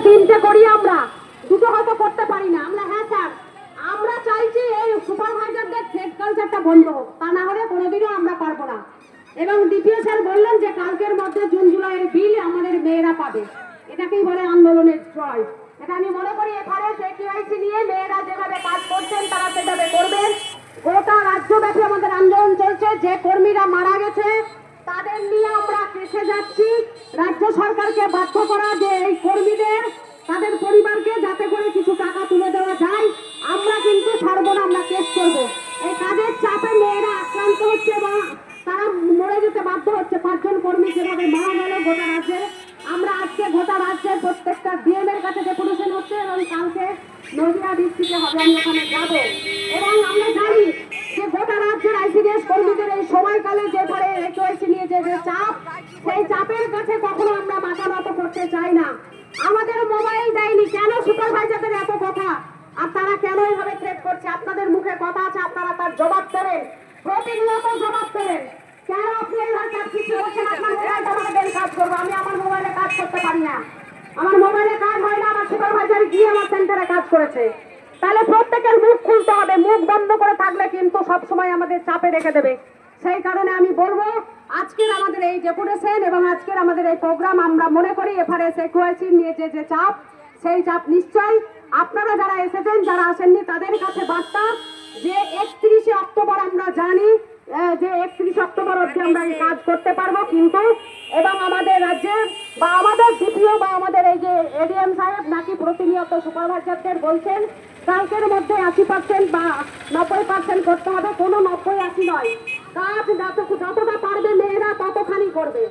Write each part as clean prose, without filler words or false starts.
তিনটে করি আমরা, দুটো হয়তো করতে পারি না আমরা। হ্যাঁ স্যার, আমরা চাইছি এই সুপারভাইজারদের থ্রেড কালচারটা বন্ধ হোক, তা না হলে কোনোদিনও আমরা পারবো না। এবং ডিপিও স্যার বললেন যে কালকের মধ্যে জুন জুলাইয়ের বিল আমাদের মেয়েরা পাবে, এটাকেই বলে আন্দোলনের জয়। এটা আমি মনে করি এফআরএস একিউআইসি নিয়ে মেয়েরা যেভাবে কাজ করছেন তারা সেভাবে করবেন। গোটা রাজ্যব্যাপী আমাদের আন্দোলন চলছে, যে কর্মীরা মারা গেছে তাদের নিয়ে আমরা কেসে যাচ্ছি। রাজ্য সরকারকে বাধ্য করা যে এই কর্মীদের তাদের পরিবারকে যাতে করে কিছু টাকা তুলে দেওয়া যায়, আমরা কিন্তু ছাড়বো না, আমরা কেস করবো। এই কাজের চাপে মেয়েরা আক্রান্ত হচ্ছে এবং তারা মরে যেতে বাধ্য হচ্ছে। 5 জন কর্মী যেভাবে মারা গেল গোটা রাজ্যে, আমরা আজকে গোটা রাজ্যের প্রত্যেকটা ডিএম এর কাছে ডেপুটেশন হচ্ছে এবং কালকে নদিয়া ডিস্ট্রিক্টে হবে, আমি ওখানে যাব। এবং আমরা জানি যে গোটা রাজ্যের আইসিডিএস কর্মীদের এই সময়কালে যে ধরে একিউআইসি নিয়ে যে চাপ, সেই চাপের কাছে কখনো আমরা মাথা নত করতে চাই না। আমাদের মোবাইল দেয়নি, কেন সুপারভাইজারদের এত কথা আর তারা কেন এইভাবে থ্রেট করছে? আপনাদের মুখে কথা আছে, আপনারা তার জবাব দেবেন, প্রতিনিয়ত জবাব দেবেন। কেন আপনি এইভাবে চাচ্ছি বলছেন? আপনার মোবাইলটা আমাদের কাজ করবো, আমি আমার মোবাইলে কাজ করতে পারি না, আমার মোবাইলে কাজ হয় না, আমার সুপারভাইজার গিয়ে আমার সেন্টারে কাজ করেছে। তাহলে প্রত্যেকের মুখ খুলতে হবে, মুখ বন্ধ করে থাকলে কিন্তু সবসময় আমাদের চাপে রেখে দেবে। সেই কারণে আমি বলবো আজকের আমাদের এই ডেপুটেশন এবং আজকের আমাদের এই প্রোগ্রাম, আমরা মনে করি এফআরএস একিউআইসি নিয়ে যে চাপ, সেই চাপ নিশ্চয়ই আপনারা যারা এসেছেন যারা আসেননি তাদের কাছে বার্তা যে 31শে অক্টোবর আমরা জানি যে 31 অক্টোবর অবধি আমরা এই কাজ করতে পারবো, কিন্তু এবং আমাদের রাজ্যে বা আমাদের ডিপিও বা আমাদের এই যে এডিএম সাহেব নাকি প্রতিনিয়ত সুপারভাইজারদের বলছেন কালকের মধ্যে 80% বা 90% করতে হবে। কোনো 90-80 নয়, কাজ যতটা পারবে মেয়েরা ততখানি করবে।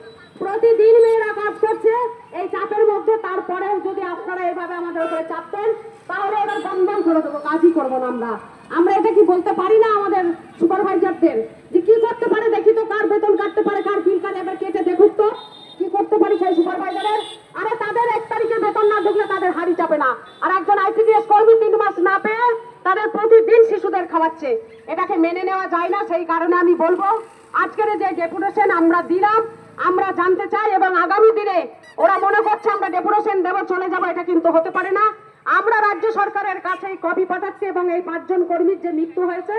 প্রতিদিন মেয়েরা কাজ করছে এই চাপের মধ্যে, তারপরেও যদি আপনারা এভাবে আমাদের উপরে চাপতেন তাহলে এবার বন্ধন করে দেবো, কাজই করবো না আমরা। আমরা এটা কি বলতে পারি না আমাদের সুপারভাইজারদের যে কি করতে পারে? দেখি তো কার বেতন কাটতে পারে, কার বিল কাটে, এবার কেটে দেখুক তো কি করতে পারি সেই সুপারভাইজারের। আরে তাদের 1 তারিখে বেতন না ঢুকলে তাদের হাড়ি চাপে না, আর একজন আইসিডিএস কর্মী 3 মাস না পেয়ে তাদের প্রতিদিন শিশুদের খাওয়াচ্ছে, এটাকে মেনে নেওয়া যায় না। সেই কারণে আমি বলবো আজকের যে ডেপুটেশন আমরা দিলাম, আমরা জানতে চাই এবং আগামী দিনে ওরা মনে করছে আমরা ডেপুটেশন দেবো চলে যাবো, এটা কিন্তু হতে পারে না। আমরা রাজ্য সরকারের কাছে কপি পাঠাচ্ছি এবং এই 5 জন কর্মীর যে মৃত্যু হয়েছে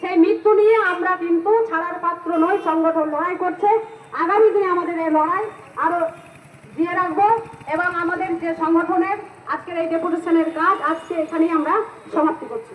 সেই মৃত্যু নিয়ে আমরা কিন্তু ছাড়ার পাত্র নই, সংগঠন লড়াই করছে। আগামী দিনে আমাদের এই লড়াই আরো দিয়ে রাখবো এবং আমাদের যে সংগঠনের আজকের এই ডেপুটেশনের কাজ আজকে এখানেই আমরা সমাপ্তি করছি।